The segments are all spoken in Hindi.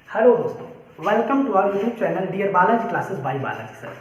हेलो दोस्तों, welcome to our YouTube channel dear Balaji classes by Balaji sir.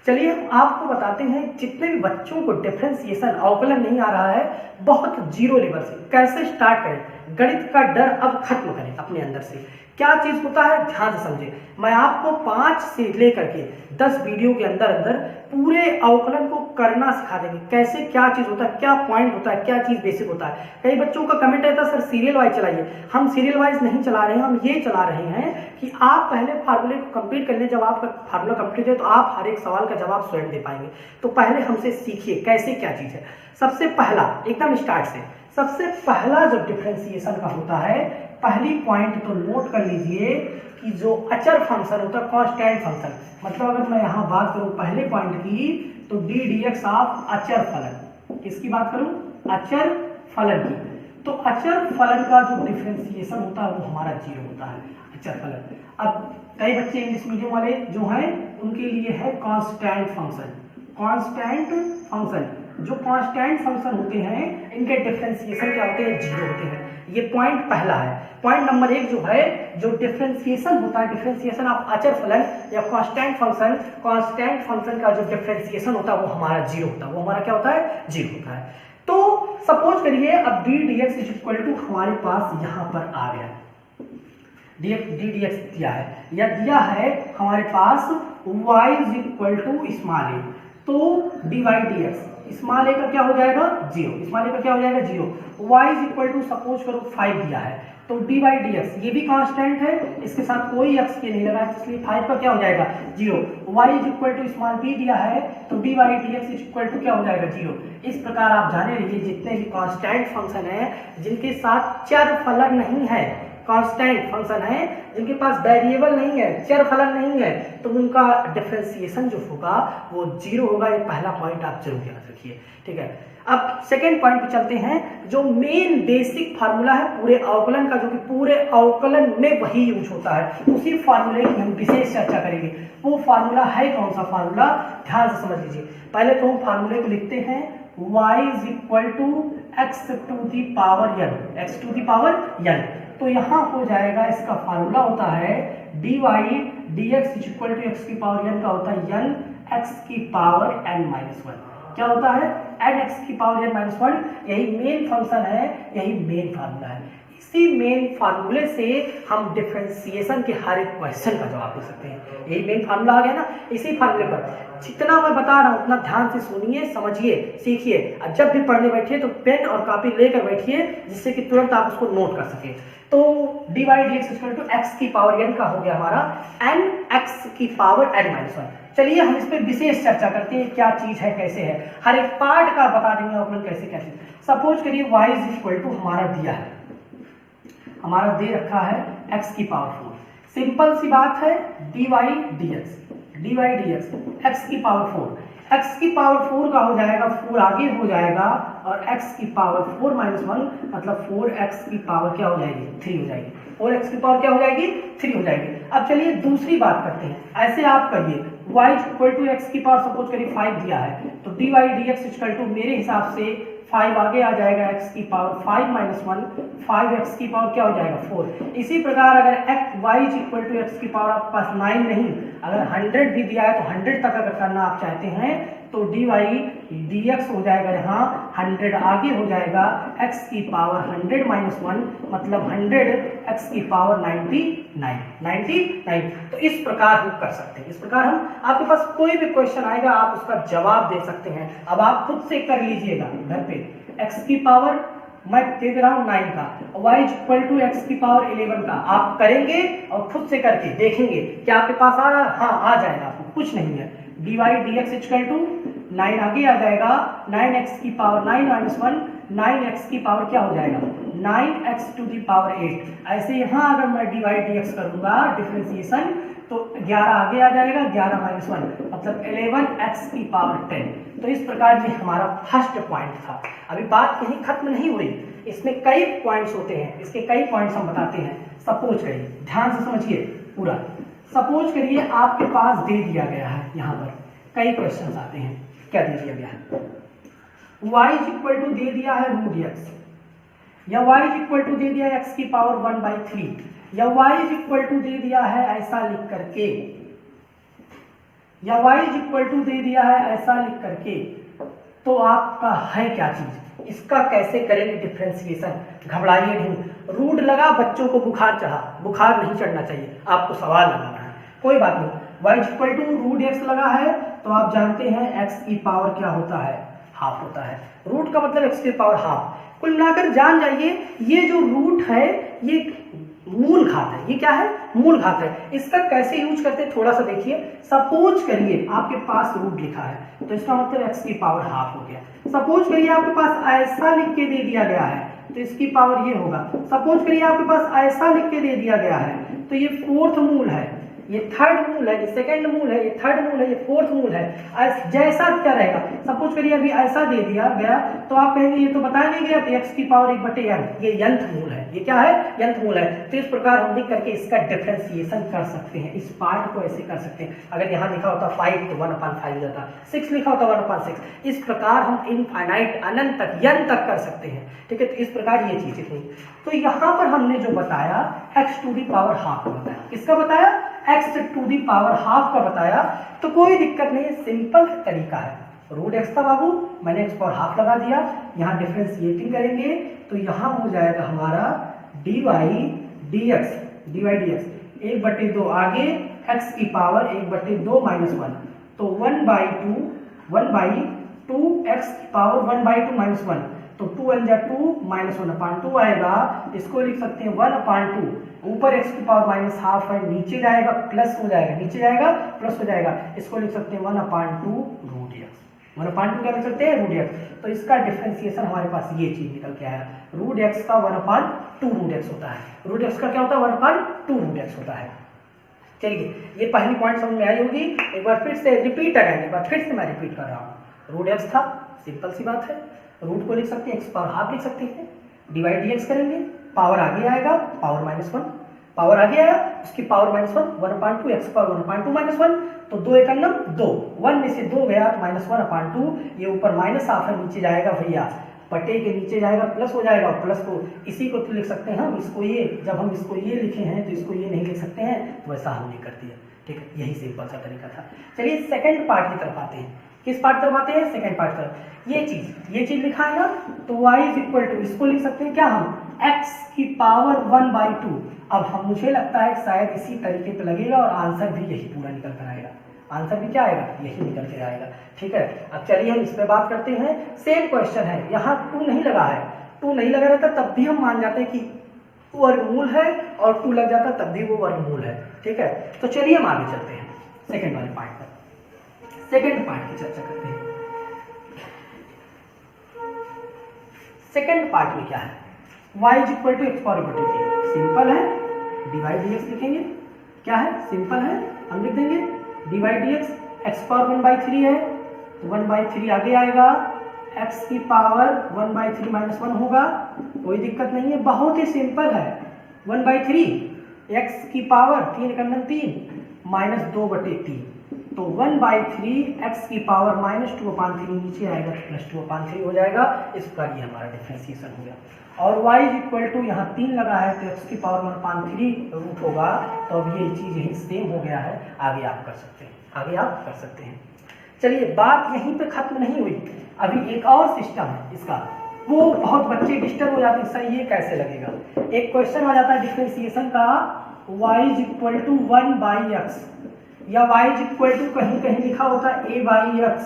चलिए हम आपको बताते हैं जितने भी बच्चों को डिफरेंशिएशन अवकलन नहीं आ रहा है बहुत जीरो लेवल से कैसे स्टार्ट करें, गणित का डर अब खत्म करें अपने अंदर से। क्या चीज होता है ध्यान से समझे। मैं आपको 5 से लेकर के 10 वीडियो के अंदर अंदर पूरे अवकलन को करना सिखा देंगे, कैसे क्या चीज होता है, क्या पॉइंट होता है, क्या चीज बेसिक होता है। कई बच्चों का कमेंट रहता है सर सीरियल वाइज चलाइए। हम सीरियल वाइज नहीं चला रहे हैं, हम ये चला रहे हैं कि आप पहले फार्मूले को कंप्लीट कर ले। जब आपका फार्मूला कंप्लीट है तो आप हर एक सवाल का जवाब स्वयं दे पाएंगे। तो पहले हमसे सीखिए कैसे क्या चीज है। सबसे पहला एकदम स्टार्ट से, सबसे पहला जो डिफरेंशिएशन का होता है, पहली पॉइंट तो नोट कर लीजिए कि जो अचर फंक्शन होता है कांस्टेंट फंक्शन, मतलब अगर मैं यहाँ बात करूं पहले पॉइंट की तो डी डी एक्स ऑफ अचर फलन, किसकी बात करूं, अचर फलन की। तो अचर फलन का जो डिफरेंशिएशन होता है वो हमारा जीरो होता है, अचर फलन। अब कई बच्चे इंग्लिश मीडियम वाले जो हैं उनके लिए है कांस्टेंट फंक्शन। कांस्टेंट फंक्शन, जो कांस्टेंट फंक्शन होते हैं इनके डिफरेंशिएशन क्या होते हैं, जीरो होते हैं। ये पॉइंट पहला है। पॉइंट नंबर 1 जो है, जो डिफरेंशिएशन होता है, डिफरेंशिएशन ऑफ अचर फलन या कांस्टेंट फंक्शन, कांस्टेंट फंक्शन का जो डिफरेंशिएशन होता है वो हमारा जीरो होता है। वो हमारा क्या होता है, जीरो होता है। तो सपोज करिए अब D D x is equal to हमारे पास यहाँ पर आ गया, डी डी एक्स दिया है या दिया है हमारे पास y is equal to small A, तो D Y D X small A का क्या हो जाएगा, जीरो। स्मॉल ए का क्या हो जाएगा, zero. y is equal to suppose करो 5 दिया है, तो डी वाई डी एक्स ये भी कांस्टेंट है, इसके साथ कोई x के नहीं लगा है, इसलिए 5 का क्या हो जाएगा, zero. y is equal to small b दिया है, तो D Y D x is equal to क्या हो जाएगा, जीरो। इस प्रकार आप जाने रहिए जितने भी कांस्टेंट फंक्शन है जिनके साथ चर फलन नहीं है, कांस्टेंट फंक्शन है जिनके पास वेरिएबल नहीं है, चर फलन नहीं है, तो उनका डिफरेंशिएशन जो होगा वो जीरो होगा। ये पहला पॉइंट आप जरूर याद रखिए, ठीक है। अब सेकेंड पॉइंट पे चलते हैं, जो मेन बेसिक फार्मूला है पूरे अवकलन का, जो कि पूरे अवकलन में वही यूज होता है, उसी फार्मूले की हम विशेष चर्चा करेंगे। वो फार्मूला है कौन सा फार्मूला, ध्यान से समझ लीजिए। पहले तो हम फार्मूले को लिखते हैं, y is equal to x to the power n, x to the power n। तो यहाँ हो जाएगा, इसका फार्मूला होता है d Y D x is equal to x की पावर n का होता है n एक्स की पावर n माइनस 1। क्या होता है, n एक्स की पावर n माइनस 1। यही मेन फंक्शन है, यही मेन फार्मूला है। इसी मेन फार्मूले से हम डिफरेंशिएशन के हर एक क्वेश्चन का जवाब दे सकते हैं। यही मेन फार्मूला आ गया ना। इसी फार्मूले पर जितना मैं बता रहा हूँ उतना ध्यान से सुनिए, समझिए, सीखिए। और जब भी पढ़ने बैठिए तो पेन और कॉपी लेकर बैठिए, जिससे कि तुरंत आप उसको नोट कर सके। तो D Y D x equal to x की पावर n का हो गया हमारा n एक्स की पावर n माइनस 1। चलिए हम इस पे विशेष चर्चा करते हैं, क्या चीज है, कैसे है, हर एक पार्ट का बता देंगे अवकलन कैसे कैसे। सपोज करिए y इज इक्वल टू हमारा दिया है, हमारा दे रखा है x की पावर 4। सिंपल सी बात है, d Y D x x की पावर 4, x की पावर 4 का हो जाएगा, 4 आगे हो जाएगा और x की पावर 4 माइनस 1 मतलब 4x की पावर क्या हो जाएगी, 3 हो जाएगी। 4x की पावर क्या हो जाएगी, 3 हो जाएगी। अब चलिए दूसरी बात करते हैं, ऐसे आप करिए y इक्वल टू एक्स की पावर सपोज करिए 5 दिया है, तो D Y D x equal to मेरे हिसाब से 5 आगे आ जाएगा, x की पावर 5 माइनस 1, 5x की पावर क्या हो जाएगा, 4। इसी प्रकार अगर y इक्वल टू एक्स की पावर आपके पास 9 नहीं, अगर 100 भी दिया है तो 100 तक अगर करना आप चाहते हैं तो डी वाई डी एक्स हो जाएगा, यहाँ 100 आगे हो जाएगा, x की पावर 100 माइनस 1 मतलब 100 x की पावर 99। तो इस प्रकार हम कर सकते हैं। इस प्रकार हम, आपके पास कोई भी क्वेश्चन आएगा आप उसका जवाब दे सकते हैं। अब आप खुद से कर लीजिएगा घर पे, x की पावर मैं दे रहा हूँ 9 का, y इक्वल टू एक्स की पावर 11 का आप करेंगे और खुद से करके देखेंगे क्या आपके पास आ रहा है, हाँ आ जाएगा, आपको कुछ नहीं है। D Y D x equal to 9 आगे आ जाएगा, 9x की पावर 9 माइनस 1, 9x की पावर क्या हो जाएगा, 9x टू दी पावर 8। ऐसे यहाँ अगर मैं डी वाई डी एक्स करूंगा डिफरेंशिएशन तो 11 आगे आ जाएगा, 11 माइनस 1 मतलब 11x की पावर 10। तो इस प्रकार ये हमारा फर्स्ट पॉइंट था। अभी बात यहीं खत्म नहीं हुई, इसमें कई पॉइंट्स होते हैं, इसके कई पॉइंट्स हम बताते हैं। सपोज करिए, ध्यान से समझिए पूरा। सपोज करिए आपके पास दे दिया गया है, यहाँ पर कई क्वेश्चन आते हैं, क्या दे दिया गया है, y इक्वल टू दे दिया है रूट x, या y इक्वल टू दे दिया x की पावर 1/3, या y इज इक्वल टू दे दिया है ऐसा लिख करके, या y इज इक्वल टू दे दिया है ऐसा लिख करके, तो आपका है क्या चीज, इसका कैसे करेंगे डिफ्रेंसिएशन। घबराइए नहीं, रूट लगा, बच्चों को बुखार चढ़ा, बुखार नहीं चढ़ना चाहिए, आपको सवाल लगाना है, कोई बात नहीं। y is equal to root x लगा है तो आप जानते हैं x की पावर क्या होता है, हाफ होता है। रूट का मतलब x की पावर हाफ। कुल मिलाकर जान जाइए ये जो रूट है ये मूल घात है, ये क्या है, मूल घात है। इसका कैसे यूज करते हैं थोड़ा सा देखिए। सपोज करिए आपके पास रूट लिखा है तो इसका मतलब x की पावर हाफ हो गया। सपोज करिए आपके पास ऐसा लिख के दे दिया गया है तो इसकी पावर ये होगा। सपोज करिए आपके पास ऐसा लिख के दे दिया गया है तो ये फोर्थ मूल है, ये थर्ड मूल है, ये सेकंड मूल है, ये थर्ड मूल है, ये फोर्थ मूल है। जैसा क्या रहेगा, सपोज करिए अभी ऐसा दे दिया गया तो आप कहेंगे ये तो बताया नहीं गया कि x की पावर 1/n, ये nth मूल है, ये क्या है, nth मूल है। तो इस प्रकार हम लिख करके इसका डिफरेंशिएशन कर सकते हैं, इस पार्ट को ऐसे कर सकते हैं। अगर यहाँ लिखा होता 5 तो 1/5 हो जाता, 6 लिखा होता 1/6। इस प्रकार हम इनफाइनाइट अनंत तक n तक कर सकते हैं, ठीक है। तो इस प्रकार ये चीजें थी। तो यहाँ पर हमने जो बताया x to the power half का बताया, किसका बताया, x to the power half का बताया। तो कोई दिक्कत नहीं, सिंपल तरीका है। रूट एक्स था बाबू, मैंने x पावर हाफ लगा दिया, यहाँ डिफरेंशिएटिंग करेंगे तो यहाँ हो जाएगा हमारा dy dx, dy dx 1/2 आगे x की पावर 1/2 - 1 तो 1/2 x की पावर 1/2 - 1 तो 2 × 2 -1/2 आएगा। इसको लिख सकते हैं 1/2, ऊपर x की पावर माइनस हाफ है, नीचे जाएगा प्लस हो जाएगा, नीचे जाएगा प्लस हो जाएगा। इसको लिख सकते हैं 1/2 रूट एक्स, 1/2 क्या लिख सकते हैं, रूट एक्स। तो इसका डिफरेंशिएशन हमारे पास ये चीज निकल के आया, रूट एक्स का 1/2 रूट एक्स होता है। रूट एक्स का क्या होता है, 1/2 रूट एक्स होता है। चलिए ये पहली पॉइंट समझ में आई होगी। एक बार फिर से रिपीट कराएंगे, एक बार फिर से मैं रिपीट कर रहा हूँ। रूट एक्स था, सिंपल सी बात है, रूट को लिख सकते हैं, एक्स पावर हाफ लिख सकते हैं, डिवाइड dx करेंगे, पावर आगे आएगा, पावर -1, पावर आगे आया उसकी पावर -1, 1/2 एक्स पावर 1/2 -1 तो 2 × 2, 1 में से 2 गया तो -1/2, ये ऊपर माइनस हाफ है, नीचे जाएगा भैया, बटे के नीचे जाएगा प्लस हो जाएगा, और प्लस को इसी को तो लिख सकते हैं हम, इसको ये, जब हम इसको ये लिखे हैं तो इसको ये नहीं लिख सकते हैं, तो वैसा हमने कर दिया, ठीक है। यही सिंपल सा तरीका था। चलिए सेकंड पार्ट की तरफ आते हैं। किस पार्ट तरफ आते हैं, सेकंड पार्ट तरफ। ये चीज लिखा है ना, तो y इज इक्वल टू, इसको लिख सकते हैं क्या हम, x की पावर 1/2। अब हम, मुझे लगता है शायद इसी तरीके पे लगेगा और आंसर भी यही पूरा निकल कर आएगा, आंसर भी क्या आएगा, यही निकल के आएगा, ठीक है। अब चलिए हम इस पे बात करते हैं। सेम क्वेश्चन है, यहाँ 2 नहीं लगा है, 2 नहीं लगा रहता तब भी हम मान जाते हैं कि वर्गमूल है, और 2 लग जाता तब भी वो वर्गमूल है, ठीक है। तो चलिए हम आगे चलते हैं सेकंड वाले पार्ट पर, सेकंड पार्ट की चर्चा करते हैं। सेकंड पार्ट में क्या है, y is equal to x power 1/3, simple है, डिवाइड dx लिखेंगे, क्या है, सिंपल है, हम लिख देंगे डिवाइड dx, एक्स पावर 1/3 है तो 1/3 आगे आएगा, x की पावर 1/3 - 1 होगा, कोई दिक्कत नहीं है, बहुत ही सिंपल है। 1/3 x की पावर 3 × 3 -2/3 तो 1/3 x की पावर -2/3 नीचे आएगा तो +2/3 हो जाएगा। इस प्रकार ये हमारा डिफरेंशिएशन हो गया। और y इज इक्वल टू, यहाँ 3 लगा है तो x की पावर 1/3 रूट होगा, तो अब ये चीज यही सेम हो गया है, आगे आप कर सकते हैं, आगे आप कर सकते हैं। चलिए बात यहीं पे खत्म नहीं हुई, अभी एक और सिस्टम है इसका, वो बहुत बच्चे डिस्टर्ब हो जाते हैं, सर ये कैसे लगेगा। एक क्वेश्चन आ जाता है डिफरेंशिएशन का, y is equal to 1/x, या y इज इक्वल टू कहीं कहीं लिखा होता है a/x,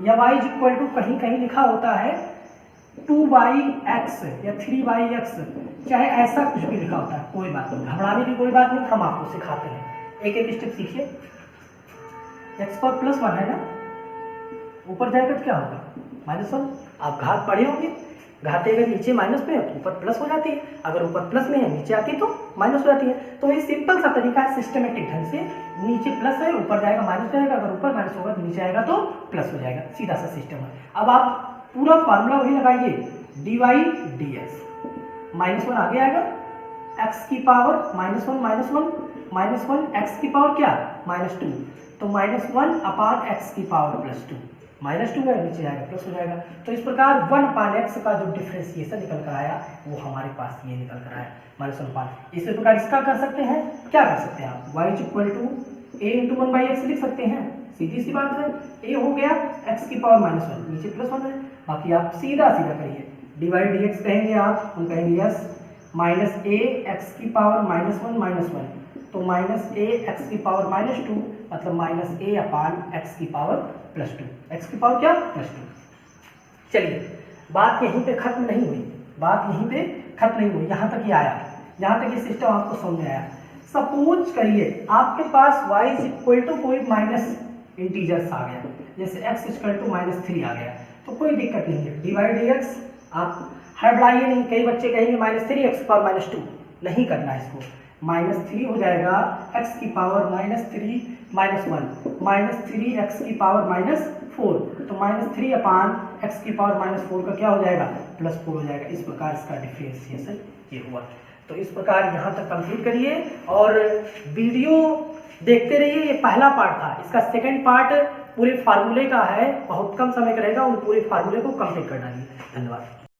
या y इज इक्वल टू कहीं कहीं लिखा होता है 2/x या 3/x, चाहे ऐसा कुछ भी लिखा होता है, कोई बात नहीं, घबराने की कोई बात नहीं, हम आपको सिखाते हैं। एक एक स्टेप सीखिए। x पर +1 है ना, ऊपर जाएगा तो क्या होगा, -1। आप घात पढ़े होंगे, घाते अगर नीचे माइनस में है तो ऊपर प्लस हो जाती है, अगर ऊपर प्लस में है नीचे आती है तो माइनस हो जाती है। तो ये सिंपल सा तरीका है, सिस्टमेटिक ढंग से, नीचे प्लस है ऊपर जाएगा माइनस जाएगा, अगर ऊपर माइनस होगा तो नीचे आएगा तो प्लस हो जाएगा, सीधा सा सिस्टम है। अब आप पूरा फार्मूला वही लगाइए, dy dx, -1 आगे आएगा, x की पावर -1 x की पावर क्या, -2 तो -1/x की पावर +2, -2 है, नीचे आएगा प्लस हो जाएगा। तो इस प्रकार 1/x का जो डिफ्रेंसिएशन निकल कर आया वो हमारे पास ये निकल कर आया -1/। इसी प्रकार इसका कर सकते हैं, क्या कर सकते हैं आप, y = a × 1/x लिख सकते हैं, सीधी सी बात है। a हो गया x की पावर -1, नीचे +1 है, बाकी आप सीधा सीधा करिए, डिवाइड dx कहेंगे आप, हम कहेंगे यस, -a x की पावर -1 तो -a x की पावर -2 मतलब -a/x की पावर +2, x की पावर क्या +2। चलिए बात यहीं पे खत्म नहीं हुई, बात यहीं पे खत्म नहीं हुई, यहाँ तक ही आया, यहाँ तक ये सिस्टम आपको समझ में आया। सपोज करिए आपके पास y = कोई माइनस इंटीजर्स आ गया, जैसे x = -3 आ गया, तो कोई दिक्कत नहीं है, डिवाइड dx आप हड़बड़ाइए नहीं। कई बच्चे कहेंगे -3 x पावर -2, नहीं करना है इसको, -3 हो जाएगा x की पावर -3 -1 -3 x की पावर -4, तो -3/x की पावर -4 का क्या हो जाएगा +4 हो जाएगा। इस प्रकार इसका डिफरेंशिएशन ये हुआ। तो इस प्रकार यहाँ तक कंप्लीट करिए और वीडियो देखते रहिए। ये पहला पार्ट था, इसका सेकंड पार्ट पूरे फार्मूले का है, बहुत कम समय का रहेगा, उन पूरे फार्मूले को कंप्लीट करना है। धन्यवाद।